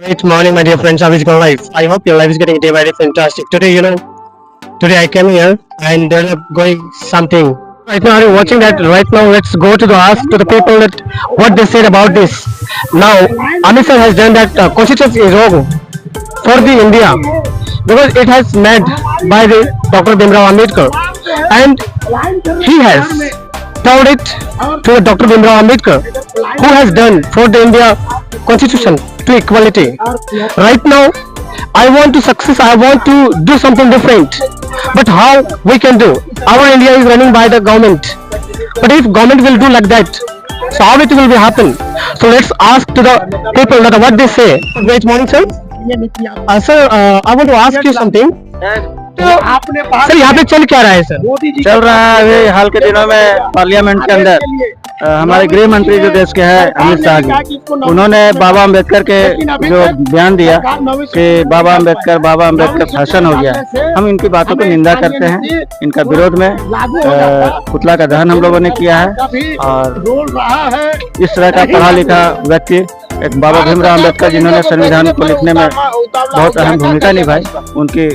Great morning, my dear friends. How is your life? I hope your life is getting day by day fantastic. Today I came here and they're going something. Right now, are you watching that? Right now, let's go to the ask to the people that what they said about this. Now, Amit sir has done that. Constitution is wrong for the India because it has made by the Dr. Bhimrao Ambedkar, and he has told it to Dr. Bhimrao Ambedkar, who has done for the India Constitution to equality. Right now, I want to success. I want to do something different. But how we can do? Our India is running by the government. But if government will do like that, so how it will be happen? So let's ask to the people that what they say. Great morning, sir. Sir, I want to ask you something. Sir यहाँ पे चल क्या रहा है sir? चल रहा है अभी हाल के दिनों में पार्लियामेंट के अंदर हमारे गृह मंत्री जो देश के हैं अमित शाह जी, उन्होंने बाबा अम्बेडकर के जो बयान दिया कि बाबा अम्बेडकर फैशन हो गया है। हम इनकी बातों को निंदा करते हैं। इनका विरोध में पुतला का दहन हम लोगों ने किया है। और इस तरह का पढ़ा लिखा व्यक्ति एक बाबा भीमराव अम्बेडकर जिन्होंने संविधान को लिखने में बहुत अहम भूमिका निभाई, उनकी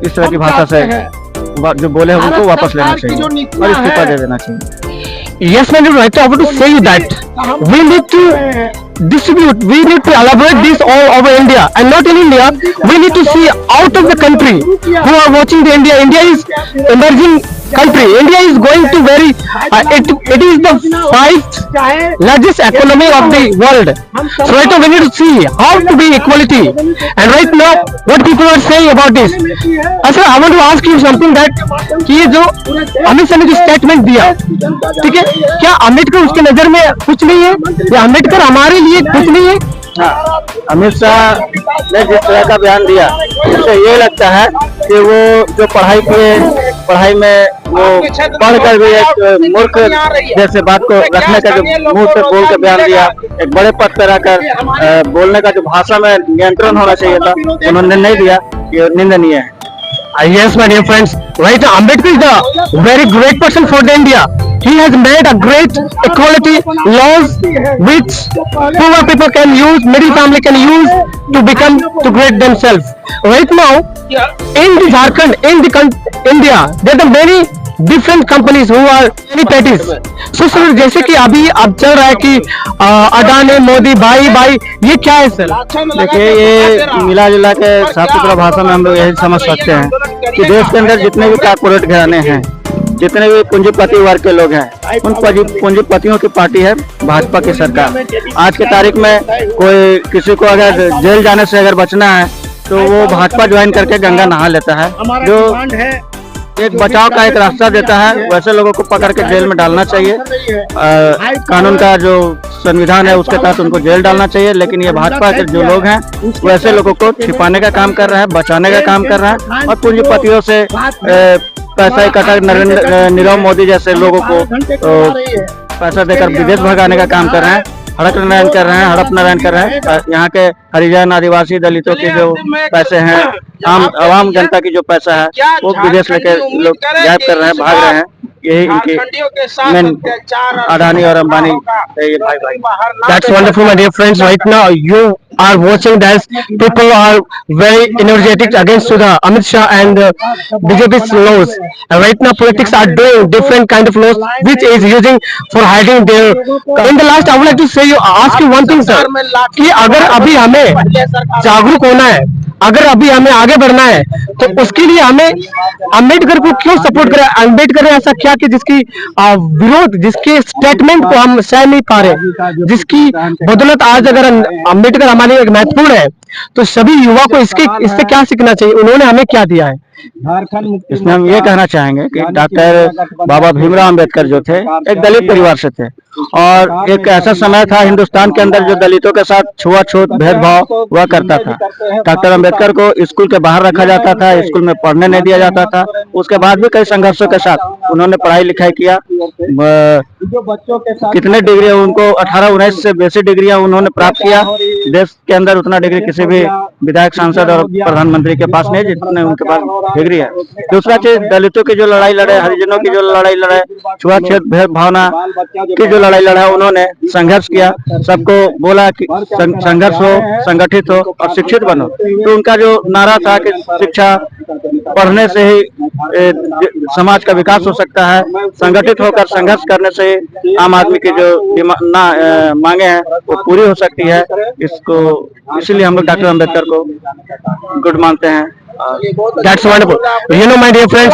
इस तरह की भाषा से जो बोले हैं उनको वापस लेना चाहिए और इस्तीफा दे देना चाहिए। Yes, man, right. I want to say you that we need to distribute, we need to elaborate this all over India, and not in India. We need to see out of the country who are watching the India. India is emerging country. India is going to very. It is the 5th largest economy of the world. So right now we need to see how to be equality. And right now, what people are saying about this. Sir, I want to ask you something that कि ये जो अमित शाह ने जो statement दिया, ठीक है, क्या अम्बेडकर उसके नजर में कुछ नहीं है या अम्बेडकर हमारे लिए कुछ नहीं है? हाँ, अमित शाह ने जिस तरह का बयान दिया उससे ये लगता है कि वो जो पढ़ाई में वो पढ़कर भी एक मूर्ख जैसे बात को रखने का जो मुंह पे बोल के बयान दिया, एक बड़े पद पे रहकर बोलने का जो भाषा में नियंत्रण होना चाहिए था उन्होंने नहीं दिया, ये निंदनीय है। Yes, my dear friends. Right, Ambedkar is a very great person for the India. He has made a great equality laws which poor people can use, middle family can use to become to great themselves. Right now, in the Jharkhand, in the India, there are many different companies who are many parties. So sir जैसे कि अभी अब चल रहा है कि अडानी मोदी भाई ये क्या है सर? देखिए ये मिला जुला के साफ सुथरा भाषा में हम लोग यही समझ सकते हैं कि देश के अंदर जितने भी कॉर्पोरेट घराने हैं, जितने भी पूंजीपति वर्ग के लोग हैं, उन पूंजीपतियों की पार्टी है भाजपा की सरकार। आज के तारीख में कोई किसी को अगर जेल जाने से अगर बचना है तो वो भाजपा ज्वाइन करके गंगा नहा लेता है, जो एक बचाव का एक रास्ता देता है। वैसे लोगों को पकड़ के जेल में डालना चाहिए। कानून का जो संविधान है उसके तहत उनको जेल डालना चाहिए, लेकिन ये भाजपा के जो लोग हैं वैसे लोगों को छिपाने का काम कर रहा है, बचाने का काम कर रहा है और पूंजीपतियों से पैसा इकट्ठा नीरव मोदी जैसे लोगों को पैसा देकर विदेश भगाने का काम कर रहे हैं, हड़प नारायण कर रहे हैं। यहाँ के हरिजन आदिवासी दलितों के जो पैसे हैं, आवाम जनता की जो पैसा है वो विदेश लेके लोग गायब कर रहे हैं, भाग रहे हैं। यही इनकी मेन अडानी और अंबानी ये भाई। That's wonderful, my dear friends. Right now you are watching that people are very energetic against to the Amit Shah and BJP's laws. And right now politics are doing different kind of laws which is using for hiding their. In the last, I would like to say ask you one thing, sir, कि अगर अभी हमें जागरूक होना है, अगर अभी हमें आगे बढ़ना है तो उसके लिए हमें अम्बेडकर को क्यों सपोर्ट करें? अम्बेडकर ने ऐसा क्या कि जिसकी विरोध, जिसके स्टेटमेंट को हम सह नहीं पा रहे, जिसकी बदौलत आज अगर अम्बेडकर हमारे लिए महत्वपूर्ण है, तो सभी युवा को इससे क्या सीखना चाहिए? उन्होंने हमें क्या दिया है? इसमें हम ये कहना चाहेंगे कि डॉक्टर बाबा भीमराव अम्बेडकर जो थे एक दलित परिवार से थे और एक ऐसा समय था हिंदुस्तान के अंदर जो दलितों के साथ छुआछूत भेदभाव हुआ करता था। डॉक्टर अम्बेडकर को स्कूल के बाहर रखा जाता था, स्कूल में पढ़ने नहीं दिया जाता था। उसके बाद भी कई संघर्षों के साथ उन्होंने पढ़ाई लिखाई किया, जो बच्चों के साथ कितने डिग्री उनको 18-19 से बेसी डिग्रियां उन्होंने प्राप्त किया। देश के अंदर उतना डिग्री किसी भी विधायक, सांसद और प्रधानमंत्री के पास नहीं जितने उनके पास डिग्री है। दूसरा चीज, दलितों की जो लड़ाई लड़े, हरिजनों की जो लड़ाई लड़े, छुआछूत भेद भावना की जो लड़ाई लड़ा, उन्होंने संघर्ष किया, सबको बोला कि संघर्ष हो, संगठित हो और शिक्षित बनो। तो उनका जो नारा था कि शिक्षा पढ़ने से ही समाज का विकास हो सकता है, संगठित होकर संघर्ष करने से आम आदमी की जो मांगे हैं वो पूरी हो सकती है। इसको इसीलिए हम लोग डॉक्टर अम्बेडकर को गुड मानते हैं। That's wonderful. You know, my dear friends,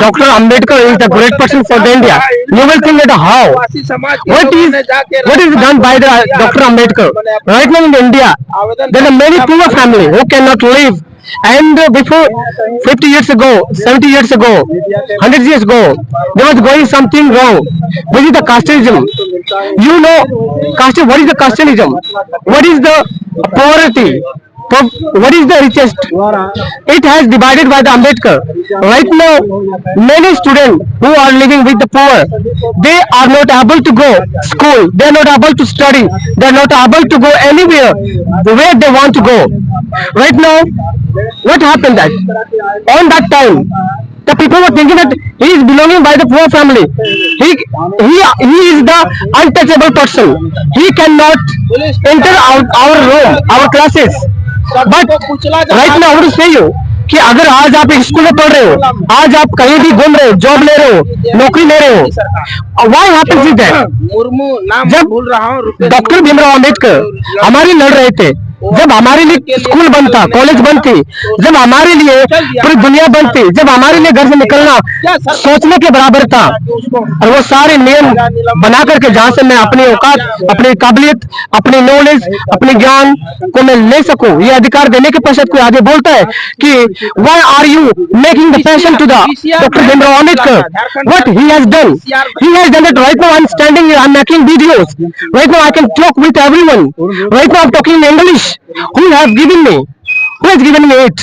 Dr. Ambedkar is the great person for the India. You will think that how, what is done by the Dr. Ambedkar right now in India? There are many poor families who cannot live. And before 50 years ago, 70 years ago, 100 years ago, there was going something wrong. What is the casteism? You know, what is the casteism? What is the poverty? What is the richest? It has divided by the Ambedkar. Right now, many students who are living with the poor, they are not able to go school. They are not able to study. They are not able to go anywhere where they want to go. Right now, what happened that on that time, the people were thinking that he is belonging by the poor family. He is the untouchable person. He cannot enter our room, our classes. But right now, I want to say you कि अगर आज आप एक school में पढ़ रहे हो, आज आप कहीं भी घूम रहे हो, जॉब ले रहे हो, नौकरी ले रहे हो, why happens it that? जब डॉक्टर भीमराव अंबेडकर हमारे लड़ रहे थे, जब हमारे लिए स्कूल बंद था, कॉलेज बंद थी, जब हमारे लिए पूरी दुनिया बंद थी, जब हमारे लिए घर से निकलना सोचने के बराबर था, और वो सारे नियम बना करके जहाँ से मैं अपनी औकात, अपनी काबिलियत, अपनी नॉलेज, अपने ज्ञान को मैं ले सकूं, ये अधिकार देने के पश्चात कोई आगे बोलता है कि why are you making the fashion to the Dr. Bhimrao Ambedkar? What he has done that right now I'm standing here, I'm making videos, right now I can talk with everyone, right now I'm talking in English. Who has given me? Who has given me it?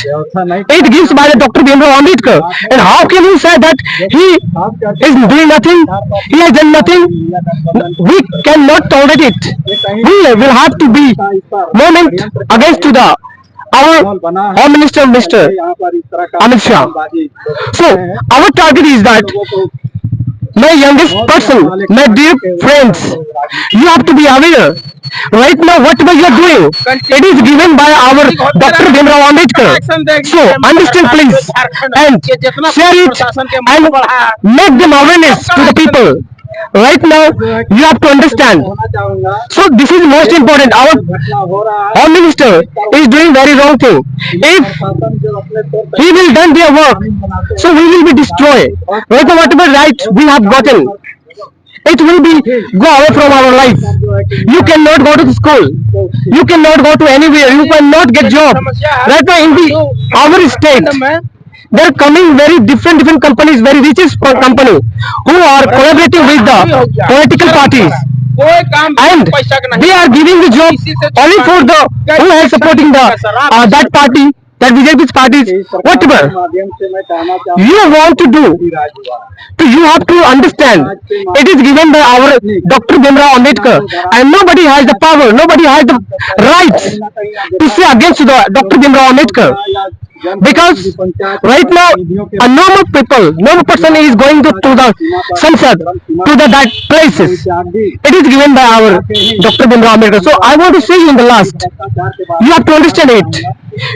It gives by the Dr. Bhimrao Ambedkar. And how can you say that he is doing nothing? He has done nothing? We cannot tolerate it. We will have to be moment against to the our Home Minister, Mr. Amit Shah. So our target is that my youngest person, my dear friends, you have to be aware. Right now, whatever you are doing, it is given by our Dr. Bhimrao Ambedkar. So, understand please, and share it, and make them awareness to the people. Right now, you have to understand. So, this is most important. Our Home Minister is doing very wrong thing. If he will done their work, so we will be destroyed. Right now, whatever rights we have gotten, it will be go away from our life. You cannot go to the school. You cannot go to anywhere. You cannot get job. Right now in our state, there are coming very different companies, very richest company who are collaborating with the political parties. And they are giving the job only for the who are supporting the that party, that BJP's parties, whatever you want to do. So you have to understand, it is given by our Dr. Bhimrao Ambedkar, and nobody has the power, nobody has the rights to say against the Dr. Bhimrao Ambedkar. Because right now a normal person is going to the Sansad, to the that places. It is given by our Dr. Bhimrao Ambedkar. So I want to say in the last, you have to understand it.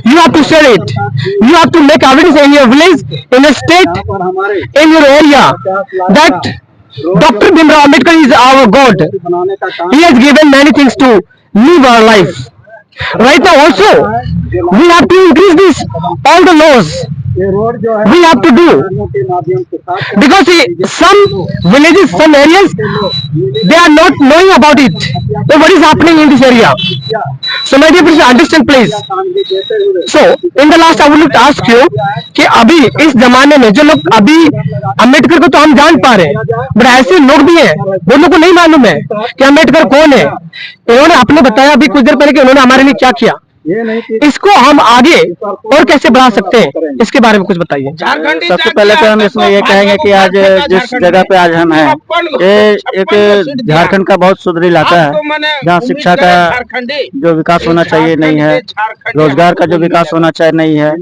You have to share it. You have to make evidence in your village, in your state, in your area, that Dr. Bhimrao Ambedkar is our God. He has given many things to live our life. Right now also, we have to increase this, all the laws. We have to do, because some villages, some areas, they are not knowing about it. So what is happening in this area? So my dear friends, understand please. So in the last I would like to ask you कि अभी इस जमाने में जो लोग अभी अम्बेडकर को तो हम जान पा रहे हैं, बट ऐसे लोग भी हैं वो लोग को नहीं मालूम है कि अम्बेडकर कौन है। इन्होंने आपने बताया अभी कुछ देर पहले कि उन्होंने हमारे लिए क्या किया, ये नहीं कि इसको हम आगे और कैसे बढ़ा सकते हैं, इसके बारे में कुछ बताइए। सबसे पहले तो हम इसमें ये कहेंगे कि आज जिस जगह पे आज हम हैं, ये एक झारखंड का बहुत सुंदर इलाका है, जहाँ शिक्षा का जो विकास होना चाहिए नहीं है, रोजगार का जो विकास होना चाहिए नहीं है,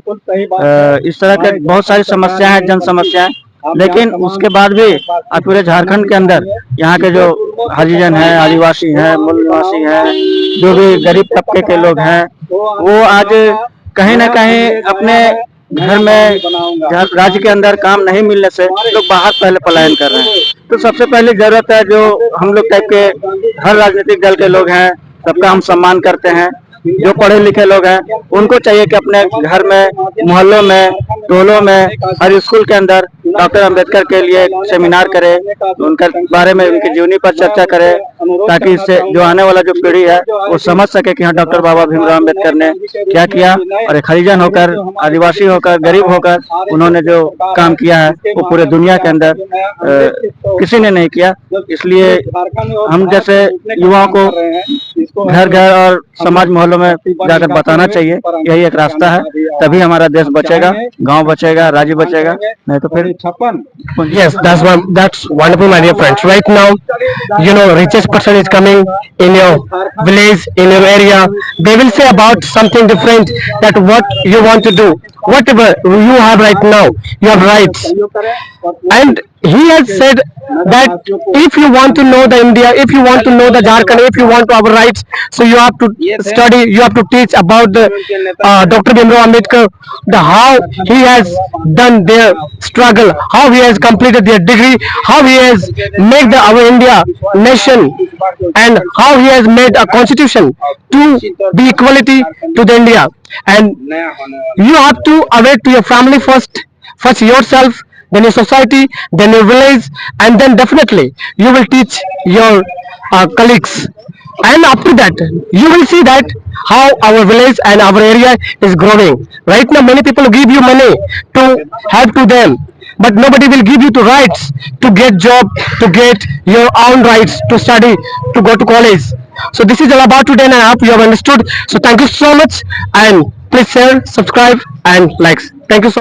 इस तरह के बहुत सारी समस्याएं हैं, जन समस्याएं। लेकिन उसके बाद भी पूरे झारखंड के अंदर यहाँ के जो हरिजन हैं, आदिवासी हैं, मूल निवासी हैं, जो भी गरीब तबके के लोग हैं, वो आज कहीं ना कहीं अपने घर में राज्य के अंदर काम नहीं मिलने से लोग बाहर पहले पलायन कर रहे हैं। तो सबसे पहली जरूरत है, जो हम लोग टाइप के हर राजनीतिक दल के लोग हैं, सबका हम सम्मान करते हैं, जो पढ़े लिखे लोग हैं उनको चाहिए कि अपने घर में, मोहल्लों में, टोलों में, हर स्कूल के अंदर डॉक्टर अंबेडकर के लिए सेमिनार करे, उनके बारे में, उनकी जीवनी पर चर्चा करे, ताकि इससे जो आने वाला जो पीढ़ी है वो समझ सके कि हाँ, डॉक्टर बाबा भीमराव अंबेडकर ने क्या किया, और एक हरिजन होकर, आदिवासी होकर, गरीब होकर उन्होंने जो काम किया है वो पूरे दुनिया के अंदर किसी ने नहीं किया। इसलिए हम जैसे युवाओं को घर घर और समाज मोहल्लों में जाकर बताना चाहिए, यही एक रास्ता है, तभी हमारा देश बचेगा, गांव बचेगा, राज्य बचेगा, नहीं तो फिर Yes, that's wonderful, my dear friends. Right now, you know, richest person is coming in your village, in your area. They will say about something different, that what you want to do, whatever you have right now, you have rights. And he has said that if you want to know the India, if you want to know the Jharkhand, if you want to our rights, so you have to study, you have to teach about the Dr. Bhimrao Ambedkar, the how he has done their struggle, how he has completed their degree, how he has made our India nation, and how he has made a constitution to be equality to the India. And you have to aware to your family first yourself, then your society, then your village, and then definitely you will teach your colleagues. And after that, you will see that how our village and our area is growing. Right now, many people give you money to help to them, but nobody will give you the rights to get job, to get your own rights, to study, to go to college. So this is all about today, and I hope you have understood. So thank you so much, and please share, subscribe, and likes. Thank you so much.